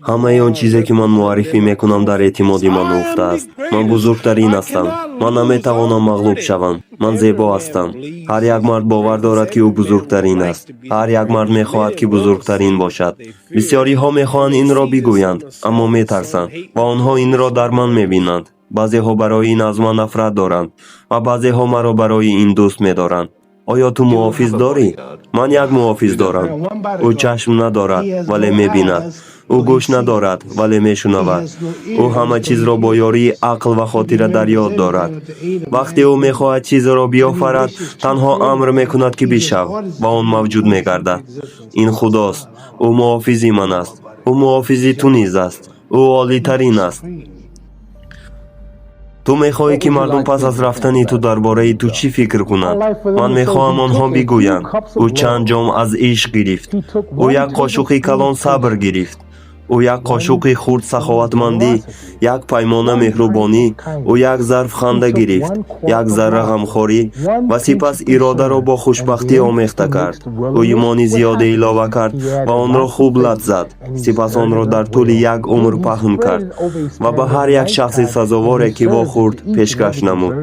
ҳамаи он чизе ки ман муаррифӣ мекунам дар эътимоди ман муфтааст. Ман бузургтарин ҳастам. Ман наметавонам мағлуб шавам. Ман зебо ҳастам. ҳар як мард бовар дорад ки ӯ бузургтарин аст. ҳар як мард мехоҳад ки бузургтарин бошад. бисёриҳо мехоҳанд инро бигӯянд, аммо метарсанд ва онҳо инро дар ман мебинанд. баъзеҳо барои ин аз ман нафрат доранд ва баъзеҳо маро барои ин дӯст медоранд. оё ту муҳофиз дорӣ? Ман як муҳофиз дорам. ӯ чашм надорад, вале мебинад. ӯ гӯш надорад, вале мешунавад. ӯ ҳама чизро бо ёрии ақл ва хотира дар ёд дорад. вақте ӯ мехоҳад чизеро биёфарад, танҳо амр мекунад ки бишав ва он мавҷуд мегардад. ин худост. ӯ муҳофизи ман аст. ӯ муҳофизи ту низ аст. ӯ олитарин аст. ту мехоҳӣ ки мардум пас аз рафтани ту дар бораи ту чӣ фикр кунанд? ман мехоҳам онҳо бигӯянд. ӯ чанд ҷом аз ишқ гирифт. ӯ як қошуқи калон сабр гирифт. ӯ як қошуқи хурд саховатмандӣ, як паймона меҳрубонӣ, ӯ як зарф ханда гирифт, як зарра ғамхорӣ ва сипас иродаро бо хушбахтӣ омехта кард. ӯ имони зиёда илова кард ва онро хуб лат зад. сипас онро дар тӯли як умр паҳн кард ва ба ҳар як шахси сазоворе ки вохӯрд пешкаш намуд.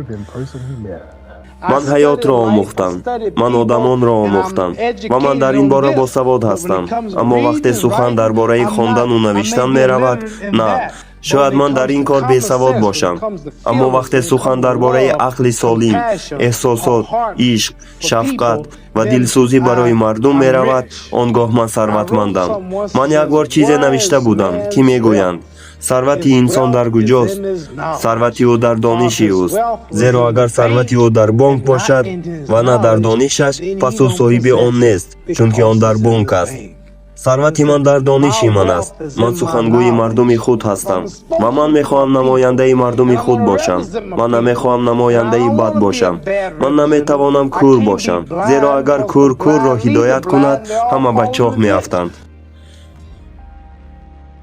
ман ҳаётро омӯхтам. ман одамонро омӯхтам ва ман дар ин бора босавод ҳастам. аммо вақте сухан дар бораи хондану навиштан меравад, на, шояд ман дар ин кор бесавод бошам. аммо вақте сухан дар бораи ақли солим, эҳсосот, ишқ, шафқат ва дилсӯзӣ барои мардум меравад, он гоҳ ман сарватмандам. ман як бор чизе навишта будам ки мегӯянд сарвати инсон дар куҷост? сарвати ӯ дар дониши ӯст. зеро агар сарвати ӯ дар бонк бошад ва на дар донишаш, пас ӯ соҳиби он нест, чунки он дар бонк аст. сарвати ман дар дониши ман аст. ман сухангӯи мардуми худ ҳастам ва ман мехоҳам намояндаи мардуми худ бошам. ман намехоҳам намояндаи бад бошам. ман наметавонам кӯр бошам, зеро агар кӯр кӯрро ҳидоят кунад, ҳама ба чоҳ меафтанд.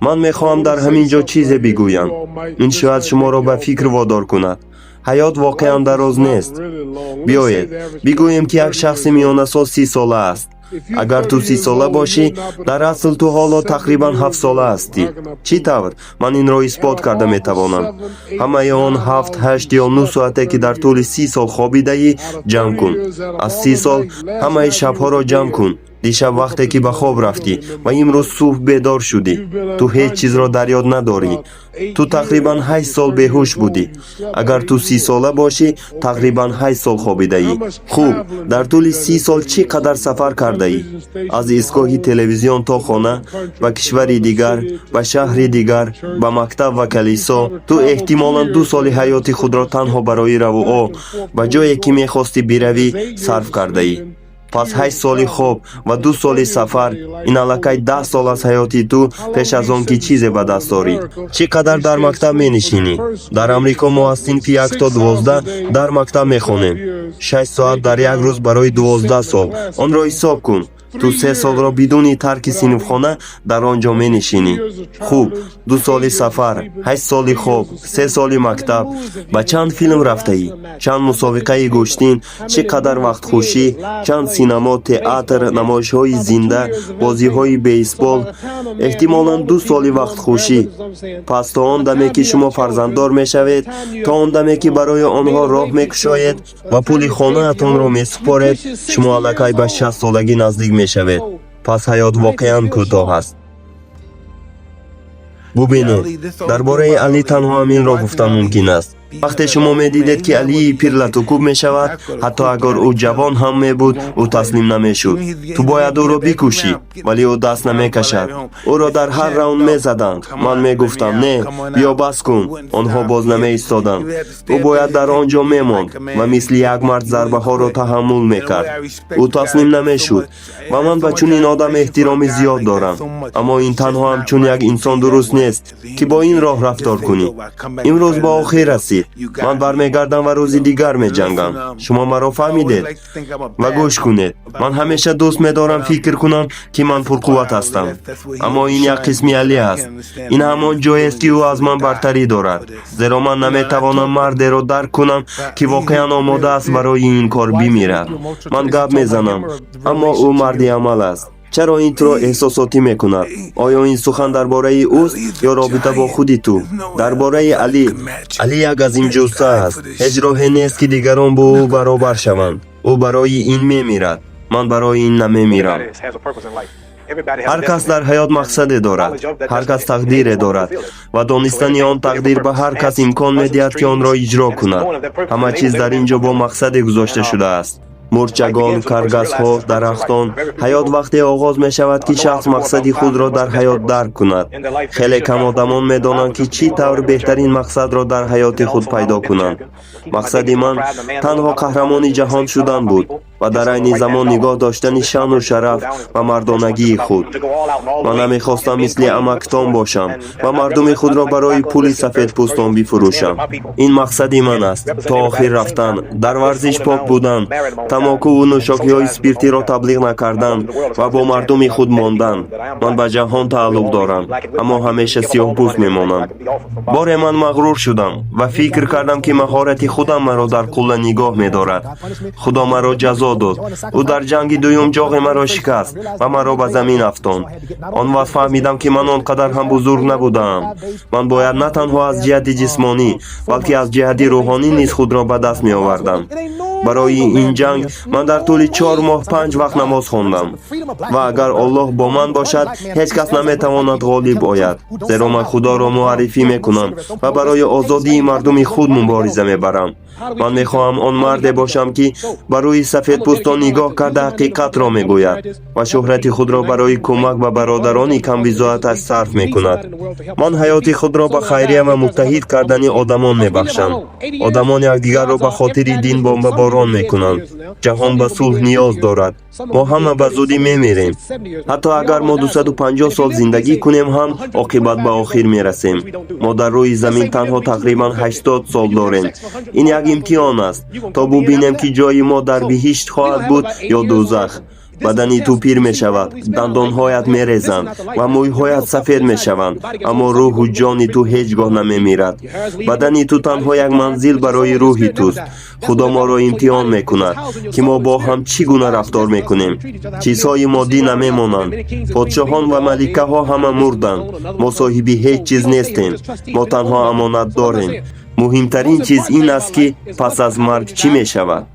ман мехоҳам дар ҳамин ҷо чизе бигӯям. ин шояд шуморо ба фикр водор кунад. ҳаёт воқеан дароз нест. биёед бигӯем ки як шахси миёнасол 30 сола аст. агар ту 30 сола бошӣ, дар асл ту ҳоло тақрибан 7 сола ҳастӣ. чӣ тавр? ман инро исбот карда метавонам. ҳамаи он 7, 8 ё 9 соате ки дар тӯли 30 сол хобидаӣ, ҷамъ кун. аз 30 сол ҳамаи шабҳоро ҷамъ кун. дишаб вақте ки ба хоб рафтӣ ва имрӯз субҳ бедор шудӣ, ту ҳеҷ чизро дар ёд надорӣ. ту тақрибан 8 сол беҳуш будӣ. агар ту 30 сола бошӣ, тақрибан 8 сол хобидаӣ. хуб, дар тӯли 30 сол чӣ қадар сафар кардаӣ? аз истгоҳи телевизион то хона, ба кишвари дигар, ба шаҳри дигар, ба мактаб ва калисо. ту эҳтимолан 2 соли ҳаёти худро танҳо барои равуо ба ҷое ки мехостӣ биравӣ сарф кардаӣ. пас 8 соли хоб ва 2 соли сафар, ин аллакай 10 сол аз ҳаёти ту пеш аз он ки чизе ба даст орӣ. чӣ қадар дар мактаб менишинӣ? дар амрико мо аз синфи 1 то 12 дар мактаб мехонем. 6 соат дар як рӯз барои 12 сол. онро ҳисоб кун. ту 3 солро бидуни тарки синфхона дар он ҷо менишинӣ. хуб, 2 соли сафар, 8 соли хоб, 3 соли мактаб. ба чанд филм рафтаӣ? чанд мусобиқаи гӯштин? чӣ қадар вақтхушӣ? чанд синамо, театр, намоишҳои зинда, бозиҳои бейсбол? эҳтимолан 2 соли вақтхушӣ. пас то он даме ки шумо фарзанддор мешавед, то он даме ки барои онҳо роҳ мекушоед ва пули хонаатонро месупоред, шумо аллакай ба 60 солагӣ наздик мешавед. пас ҳаёт воқеан кӯтоҳ аст. бубинед, дар бораи Али танҳо ҳаминро гуфтан мумкин аст. вақте шумо медидед ки Алии пир латукуб мешавад, ҳатто агар ӯ ҷавон ҳам мебуд, ӯ таслим намешуд. ту бояд ӯро бикушӣ, вале ӯ даст намекашад. ӯро дар ҳар раунд мезаданд. ман мегуфтам, не, биё бас кун. онҳо боз намеистоданд. ӯ бояд дар он ҷо мемонд ва мисли як мард зарбаҳоро таҳаммул мекард. ӯ таслим намешуд ва ман ба чунин одам эҳтироми зиёд дорам. аммо ин танҳо ҳамчун як инсон дуруст нест ки бо ин роҳ рафтор кунӣ. имрӯз ба охир расид. ман бармегардам ва рӯзи дигар меҷангам. шумо маро фаҳмидед? ва гӯш кунед. ман ҳамеша дӯст медорам фикр кунам ки ман пурқувват ҳастам. аммо ин як қисми Али аст. ин ҳамон ҷоест ки ӯ аз ман бартарӣ дорад. зеро ман наметавонам мардеро дарк кунам ки воқеан омода аст барои ин кор бимирад. ман гап мезанам, аммо ӯ марди амал аст. چرا این تو را احساساتی میکند؟ آیا این سخن درباره اوست یا رابطه با خودی تو؟ درباره علی یک از این جسته است. هیچ راهی نیست که دیگران با او برابر شوند. او برای این میمیرد. من برای این نمیمیرم. هر کس در حیات مقصد دارد. هر کس تقدیر دارد و دانستن آن تقدیر به هر کس امکان میدهد که آن را اجرا کند. همه چیز در اینجا با مقصد گذاشته شده است. مورچگان، کرگس‌ها، درختان. حیات وقتی آغاز می شود که شخص مقصدی خود را در حیات درک کند. خیلی کم آدمان می دانند که چی طور بهترین مقصد را در حیات خود پیدا کنند. مقصد من تنها قهرمان جهان شدن بود و در عین زمان نگاه داشتن شان و شرف و مردانگی خود. من نمیخواستم مثل امکتان باشم و مردم خود را برای پول سفید پوستان بفروشم. این مقصد من است. تا آخر رفتن، در ورزش پاک بودن، تماکو و نوشاکی های اسپریتی را تبلیغ نکردن و با مردم خود ماندن. من به جهان تعلق دارم اما همیشه سیاه پوست میمانم. بار من مغرور شدم و فکر کردم که مهارت خودم مرا در قله نگاه می‌دارد. خدا مرا جزا داد. او در جنگ دوم جاغ مرا شکست و مرا به زمین افکند. آن وقت فهمیدم که من آنقدر هم بزرگ نبودم. من باید نه تنها از جهت جسمانی بلکه از جهت روحانی نیز خود را به دست می‌آوردم. برای این جنگ من در طول 4 ماه 5 وقت نماز خواندم و اگر الله با من باشد هیچ کس نمیتواند غالب آید، زیرا من خدا را معرفی میکنم و برای آزادی مردم خود مبارزه میبرم. من میخواهم آن مرد باشم که برای سفید پوستان نگاه کرده حقیقت را میگوید و شهرت خود را برای کمک به برادران کم بضاعتش صرف میکند. من حیات خود را به خیریه و متحد کردن آدمان میبخشم. آدمان یکدیگر را به خاطر دین بمباران میکنند. جهان به صلح نیاز دارد. ما همه به زودی میمیریم. حتی اگر ما 250 سال زندگی کنیم هم عاقبت به آخر میرسیم. ما در روی زمین تنها تقریبا 80 سال داریم. این یک امتحان است تا ببینیم که جای ما در بهشت خواهد بود یا دوزخ. بدنی تو پیر می شود، دندانهایت می ریزند و مویهایت سفید می شوند، اما روح و جان تو هیچگاه نمی میرد. بدنی تو تنها یک منزل برای روحی توست. خدا ما را امتحان می کند که ما با هم چگونه رفتار می کنیم. چیزهای مادی نمی مانند. پادشاهان و ملکه ها همه مردند. ما صاحب هیچ چیز نیستیم. ما تنها امانت داریم. مهمترین چیز این است که پس از مرگ چی می شود.